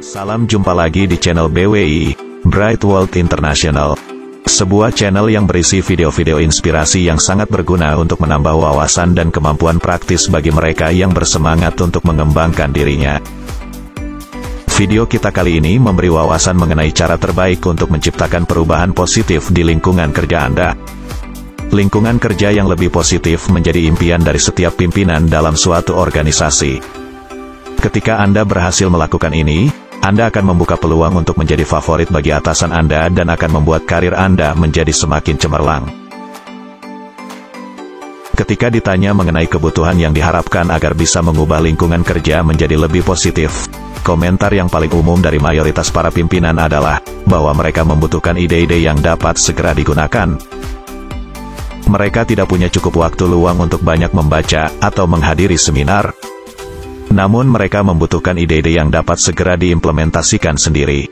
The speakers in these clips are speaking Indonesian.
Salam jumpa lagi di channel BWI, Bright World International. Sebuah channel yang berisi video-video inspirasi yang sangat berguna untuk menambah wawasan dan kemampuan praktis bagi mereka yang bersemangat untuk mengembangkan dirinya. Video kita kali ini memberi wawasan mengenai cara terbaik untuk menciptakan perubahan positif di lingkungan kerja Anda. Lingkungan kerja yang lebih positif menjadi impian dari setiap pimpinan dalam suatu organisasi. Ketika Anda berhasil melakukan ini, Anda akan membuka peluang untuk menjadi favorit bagi atasan Anda dan akan membuat karir Anda menjadi semakin cemerlang. Ketika ditanya mengenai kebutuhan yang diharapkan agar bisa mengubah lingkungan kerja menjadi lebih positif, komentar yang paling umum dari mayoritas para pimpinan adalah bahwa mereka membutuhkan ide-ide yang dapat segera digunakan. Mereka tidak punya cukup waktu luang untuk banyak membaca atau menghadiri seminar. Namun mereka membutuhkan ide-ide yang dapat segera diimplementasikan sendiri.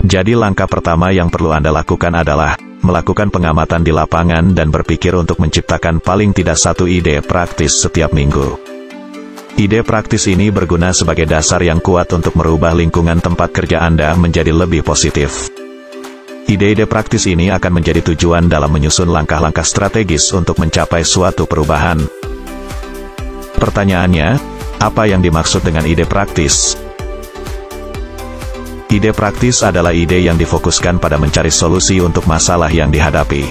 Jadi langkah pertama yang perlu Anda lakukan adalah melakukan pengamatan di lapangan dan berpikir untuk menciptakan paling tidak satu ide praktis setiap minggu. Ide praktis ini berguna sebagai dasar yang kuat untuk merubah lingkungan tempat kerja Anda menjadi lebih positif. Ide-ide praktis ini akan menjadi tujuan dalam menyusun langkah-langkah strategis untuk mencapai suatu perubahan. Pertanyaannya, apa yang dimaksud dengan ide praktis? Ide praktis adalah ide yang difokuskan pada mencari solusi untuk masalah yang dihadapi.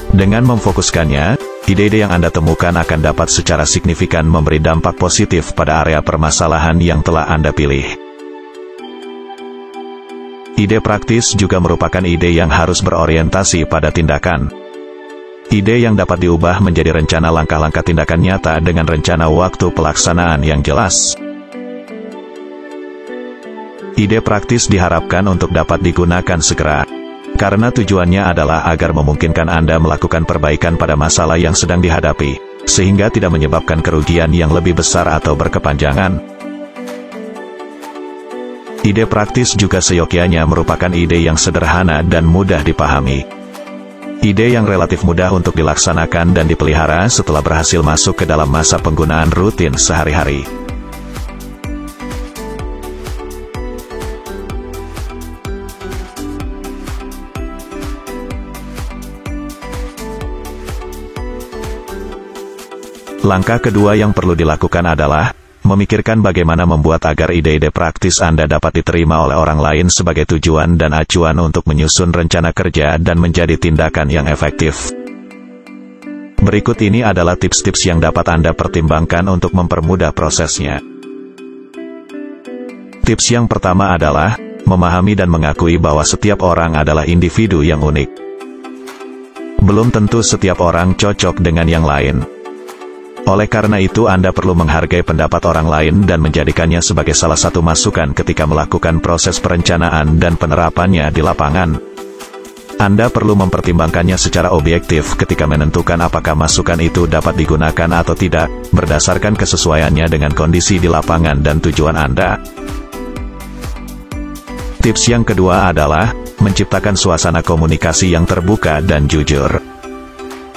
Dengan memfokuskannya, ide-ide yang Anda temukan akan dapat secara signifikan memberi dampak positif pada area permasalahan yang telah Anda pilih. Ide praktis juga merupakan ide yang harus berorientasi pada tindakan. Ide yang dapat diubah menjadi rencana langkah-langkah tindakan nyata dengan rencana waktu pelaksanaan yang jelas. Ide praktis diharapkan untuk dapat digunakan segera, karena tujuannya adalah agar memungkinkan Anda melakukan perbaikan pada masalah yang sedang dihadapi, sehingga tidak menyebabkan kerugian yang lebih besar atau berkepanjangan. Ide praktis juga seyogyanya merupakan ide yang sederhana dan mudah dipahami. Ide yang relatif mudah untuk dilaksanakan dan dipelihara setelah berhasil masuk ke dalam masa penggunaan rutin sehari-hari. Langkah kedua yang perlu dilakukan adalah memikirkan bagaimana membuat agar ide-ide praktis Anda dapat diterima oleh orang lain sebagai tujuan dan acuan untuk menyusun rencana kerja dan menjadi tindakan yang efektif. Berikut ini adalah tips-tips yang dapat Anda pertimbangkan untuk mempermudah prosesnya. Tips yang pertama adalah memahami dan mengakui bahwa setiap orang adalah individu yang unik. Belum tentu setiap orang cocok dengan yang lain. Oleh karena itu Anda perlu menghargai pendapat orang lain dan menjadikannya sebagai salah satu masukan ketika melakukan proses perencanaan dan penerapannya di lapangan. Anda perlu mempertimbangkannya secara objektif ketika menentukan apakah masukan itu dapat digunakan atau tidak, berdasarkan kesesuaiannya dengan kondisi di lapangan dan tujuan Anda. Tips yang kedua adalah menciptakan suasana komunikasi yang terbuka dan jujur.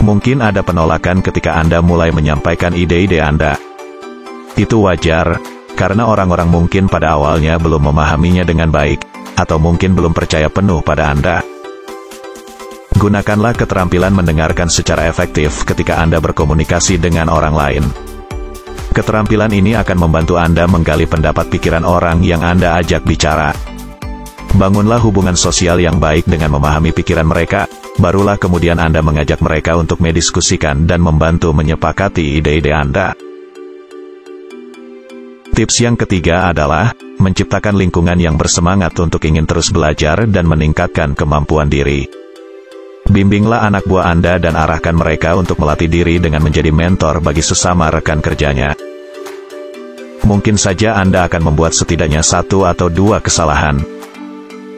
Mungkin ada penolakan ketika Anda mulai menyampaikan ide-ide Anda. Itu wajar, karena orang-orang mungkin pada awalnya belum memahaminya dengan baik, atau mungkin belum percaya penuh pada Anda. Gunakanlah keterampilan mendengarkan secara efektif ketika Anda berkomunikasi dengan orang lain. Keterampilan ini akan membantu Anda menggali pendapat pikiran orang yang Anda ajak bicara. Bangunlah hubungan sosial yang baik dengan memahami pikiran mereka, barulah kemudian Anda mengajak mereka untuk mendiskusikan dan membantu menyepakati ide-ide Anda. Tips yang ketiga adalah menciptakan lingkungan yang bersemangat untuk ingin terus belajar dan meningkatkan kemampuan diri. Bimbinglah anak buah Anda dan arahkan mereka untuk melatih diri dengan menjadi mentor bagi sesama rekan kerjanya. Mungkin saja Anda akan membuat setidaknya 1 atau 2 kesalahan.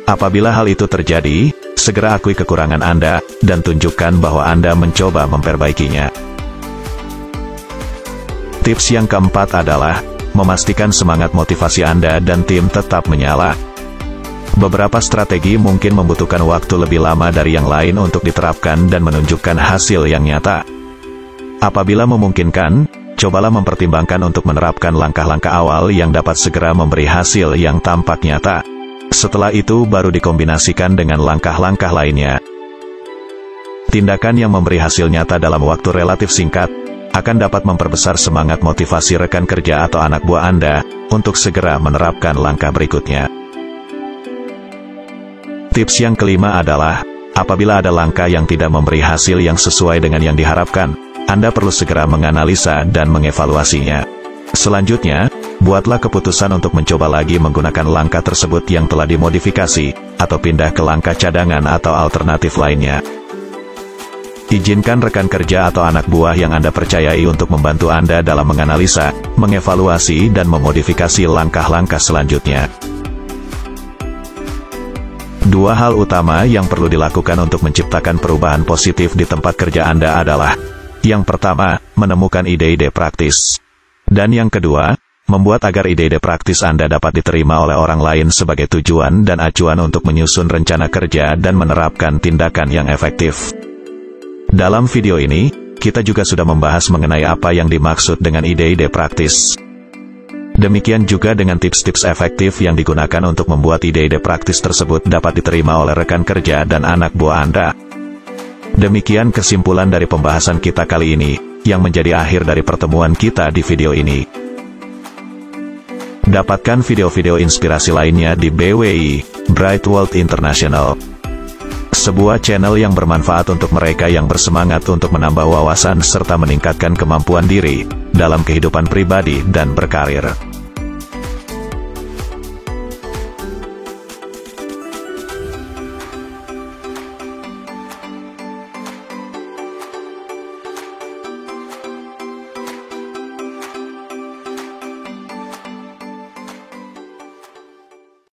Apabila hal itu terjadi, segera akui kekurangan Anda, dan tunjukkan bahwa Anda mencoba memperbaikinya. Tips yang keempat adalah memastikan semangat motivasi Anda dan tim tetap menyala. Beberapa strategi mungkin membutuhkan waktu lebih lama dari yang lain untuk diterapkan dan menunjukkan hasil yang nyata. Apabila memungkinkan, cobalah mempertimbangkan untuk menerapkan langkah-langkah awal yang dapat segera memberi hasil yang tampak nyata. Setelah itu baru dikombinasikan dengan langkah-langkah lainnya. Tindakan yang memberi hasil nyata dalam waktu relatif singkat akan dapat memperbesar semangat motivasi rekan kerja atau anak buah Anda untuk segera menerapkan langkah berikutnya. Tips yang kelima adalah, apabila ada langkah yang tidak memberi hasil yang sesuai dengan yang diharapkan, Anda perlu segera menganalisa dan mengevaluasinya. Selanjutnya, buatlah keputusan untuk mencoba lagi menggunakan langkah tersebut yang telah dimodifikasi, atau pindah ke langkah cadangan atau alternatif lainnya. Izinkan rekan kerja atau anak buah yang Anda percayai untuk membantu Anda dalam menganalisa, mengevaluasi dan memodifikasi langkah-langkah selanjutnya. Dua hal utama yang perlu dilakukan untuk menciptakan perubahan positif di tempat kerja Anda adalah, yang pertama, menemukan ide-ide praktis. Dan yang kedua, membuat agar ide-ide praktis Anda dapat diterima oleh orang lain sebagai tujuan dan acuan untuk menyusun rencana kerja dan menerapkan tindakan yang efektif. Dalam video ini, kita juga sudah membahas mengenai apa yang dimaksud dengan ide-ide praktis. Demikian juga dengan tips-tips efektif yang digunakan untuk membuat ide-ide praktis tersebut dapat diterima oleh rekan kerja dan anak buah Anda. Demikian kesimpulan dari pembahasan kita kali ini, yang menjadi akhir dari pertemuan kita di video ini. Dapatkan video-video inspirasi lainnya di BWI, Bright World International. Sebuah channel yang bermanfaat untuk mereka yang bersemangat untuk menambah wawasan serta meningkatkan kemampuan diri dalam kehidupan pribadi dan berkarir.